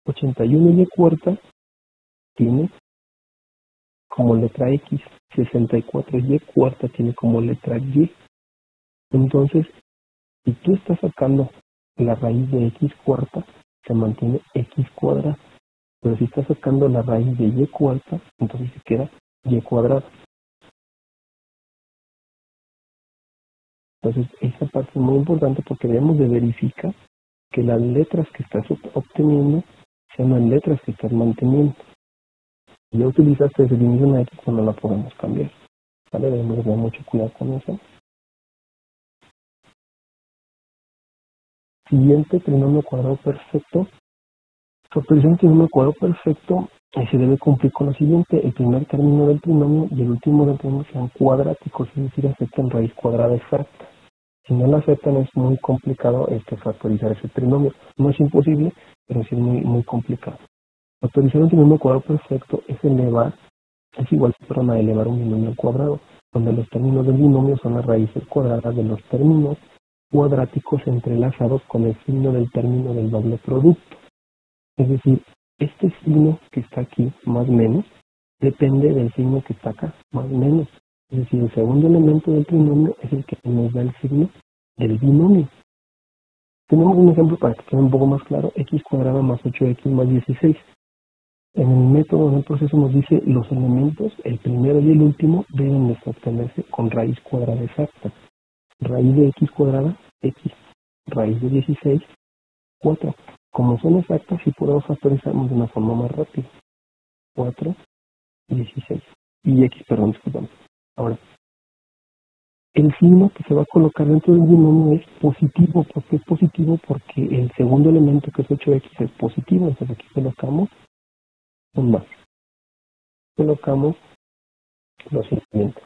[SPEAKER 1] 81 y cuarta tiene como letra X. 64 y cuarta tiene como letra Y. Entonces, si tú estás sacando la raíz de X cuarta, se mantiene X cuadrada. Pero si estás sacando la raíz de Y cuarta, entonces se queda Y cuadrada. Entonces, esa parte es muy importante porque debemos de verificar que las letras que estás obteniendo sean las letras que estás manteniendo. Si ya utilizaste desde el inicio una X, pues no la podemos cambiar. ¿Vale? Debemos de tener mucho cuidado con eso. Siguiente, trinomio cuadrado perfecto. Factorización de trinomio cuadrado perfecto se debe cumplir con lo siguiente. El primer término del trinomio y el último del trinomio sean cuadráticos, es decir, aceptan raíz cuadrada exacta. Si no la aceptan, es muy complicado factorizar ese trinomio. No es imposible, pero sí es muy complicado. Factorizar un trinomio cuadrado perfecto es igual a elevar un binomio al cuadrado, donde los términos del binomio son las raíces cuadradas de los términos cuadráticos entrelazados con el signo del término del doble producto. Es decir, este signo que está aquí, más menos, depende del signo que está acá, más menos. Es decir, el segundo elemento del trinomio es el que nos da el signo del binomio. Tenemos un ejemplo para que quede un poco más claro: x cuadrado más 8x más 16. En el método, en el proceso, nos dice los elementos, el primero y el último, deben de obtenerse con raíz cuadrada exacta. Raíz de x cuadrada, x. Raíz de 16, 4. Como son exactas, sí podemos factorizarnos de una forma más rápida. 4, 16. Y x, perdón, disculpame. Ahora, el signo que se va a colocar dentro del binomio es positivo. ¿Por qué es positivo? Porque el segundo elemento, que es 8x, es positivo. Entonces aquí colocamos un más. Colocamos lo siguiente.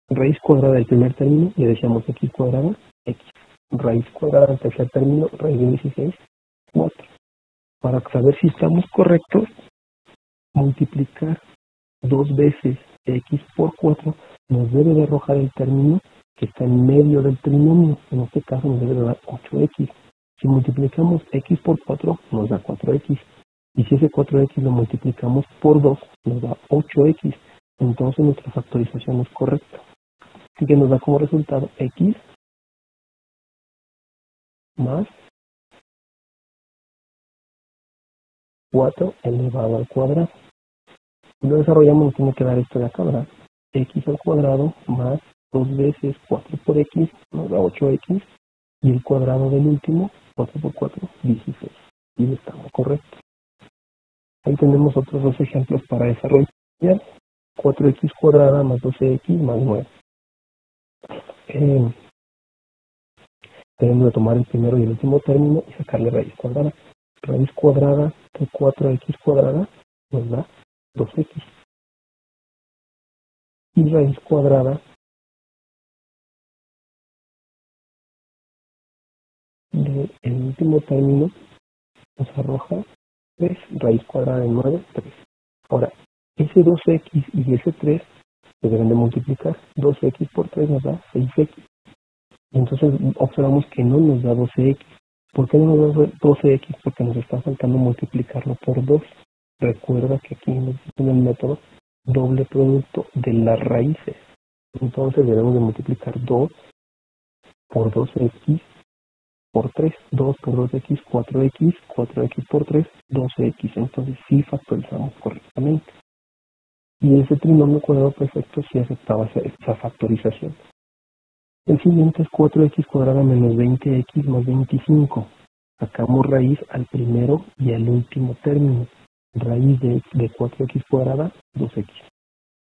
[SPEAKER 1] Raíz cuadrada del primer término, le decíamos x cuadrada, x. Raíz cuadrada del tercer término, raíz de 16, 4. Para saber si estamos correctos, multiplicar 2 veces x por 4 nos debe de arrojar el término que está en medio del trinomio. En este caso nos debe de dar 8x. Si multiplicamos x por 4, nos da 4x. Y si ese 4x lo multiplicamos por 2, nos da 8x. Entonces nuestra factorización es correcta. Así que nos da como resultado x más 4 elevado al cuadrado. Si lo desarrollamos, nos tiene que dar esto de acá, ¿verdad? X al cuadrado más 2 veces 4 por x nos da 8x. Y el cuadrado del último, 4 por 4, 16. Y estamos correctos. Ahí tenemos otros dos ejemplos para desarrollar. 4x cuadrada más 12x más 9. Debemos de tomar el primero y el último término y sacarle raíz cuadrada. Raíz cuadrada de 4x cuadrada nos da 2x. Y raíz cuadrada del último término nos arroja 3. Raíz cuadrada de 9, 3. Ahora, ese 2x y ese 3 se deben de multiplicar. 2x por 3 nos da 6x. Entonces observamos que no nos da 12x. ¿Por qué no nos da 12x? Porque nos está faltando multiplicarlo por 2. Recuerda que aquí en el método doble producto de las raíces. Entonces debemos de multiplicar 2 por 2x por 3. 2 por 2x, 4x, 4x por 3, 12x. Entonces sí factorizamos correctamente. Y ese trinomio cuadrado perfecto sí aceptaba esa factorización. El siguiente es 4x cuadrada menos 20x más 25. Sacamos raíz al primero y al último término. Raíz de 4x cuadrada, 2x.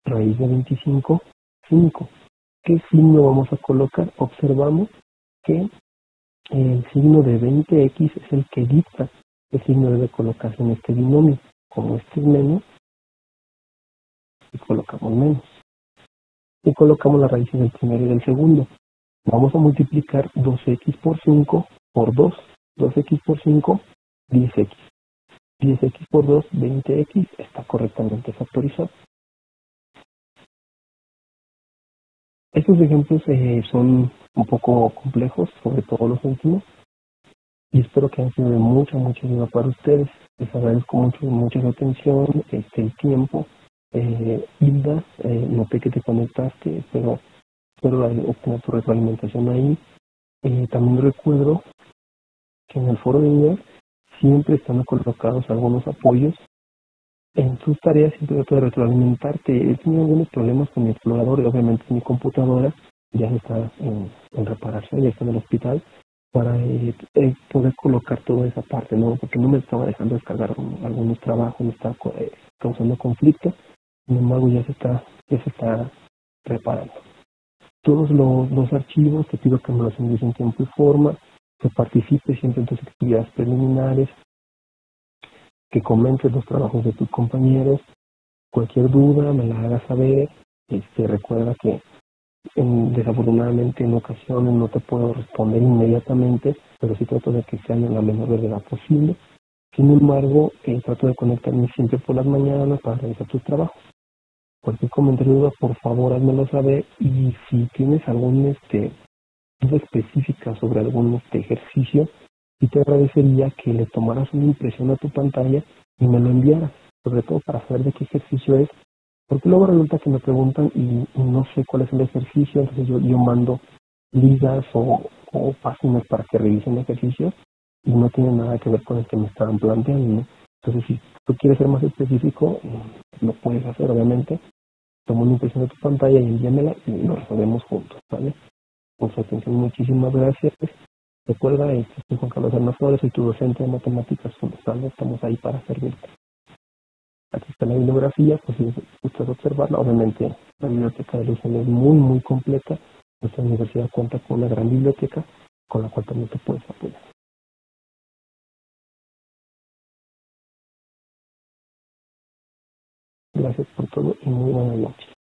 [SPEAKER 1] Raíz de 25, 5. ¿Qué signo vamos a colocar? Observamos que el signo de 20x es el que dicta qué signo debe colocarse en este binomio. Como este es menos, y colocamos menos. y colocamos las raíces del primero y del segundo. Vamos a multiplicar 2x por 5 por 2. 2x por 5, 10x. 10x por 2, 20x, está correctamente factorizado. Estos ejemplos son un poco complejos, sobre todo los últimos, y espero que hayan sido de mucha ayuda para ustedes. Les agradezco mucho su atención, el tiempo. Hilda, noté que te conectaste, pero espero obtener tu retroalimentación ahí. También recuerdo que en el foro de INER siempre están colocados algunos apoyos en tus tareas. Siempre trato de retroalimentarte. He tenido algunos problemas con mi explorador y obviamente mi computadora ya está en reparación, ya está en el hospital, para poder colocar toda esa parte, ¿no? Porque no me estaba dejando descargar algunos trabajos, me estaba causando conflicto. Sin embargo, ya se está preparando. Todos los archivos te pido que me los envíes en tiempo y forma, que participes siempre en tus actividades preliminares, que comentes los trabajos de tus compañeros. Cualquier duda me la hagas saber. Recuerda que desafortunadamente en ocasiones no te puedo responder inmediatamente, pero sí trato de que sea en la menor brevedad posible. Sin embargo, trato de conectarme siempre por las mañanas para realizar tus trabajos. Cualquier comentario o duda, por favor, házmelo saber. Y si tienes algún duda específica sobre algún ejercicio, sí te agradecería que le tomaras una impresión a tu pantalla y me lo enviaras, sobre todo para saber de qué ejercicio es, porque luego resulta que me preguntan y no sé cuál es el ejercicio. Entonces yo mando ligas o páginas para que revisen el ejercicio y no tiene nada que ver con el que me estaban planteando, ¿no? Entonces, si tú quieres ser más específico, lo puedes hacer, obviamente. Toma una impresión de tu pantalla y envíamela y lo resolvemos juntos, ¿vale? Por su atención, muchísimas gracias. Recuerda, soy Juan Carlos Hernández Flores, soy tu docente de matemáticas, ¿vale? Estamos ahí para servirte. Aquí está la bibliografía, pues si gustas observarla. Obviamente la biblioteca de Luciano es muy completa. Nuestra universidad cuenta con una gran biblioteca con la cual también te puedes apoyar. Gracias por todo y muy buenas noches.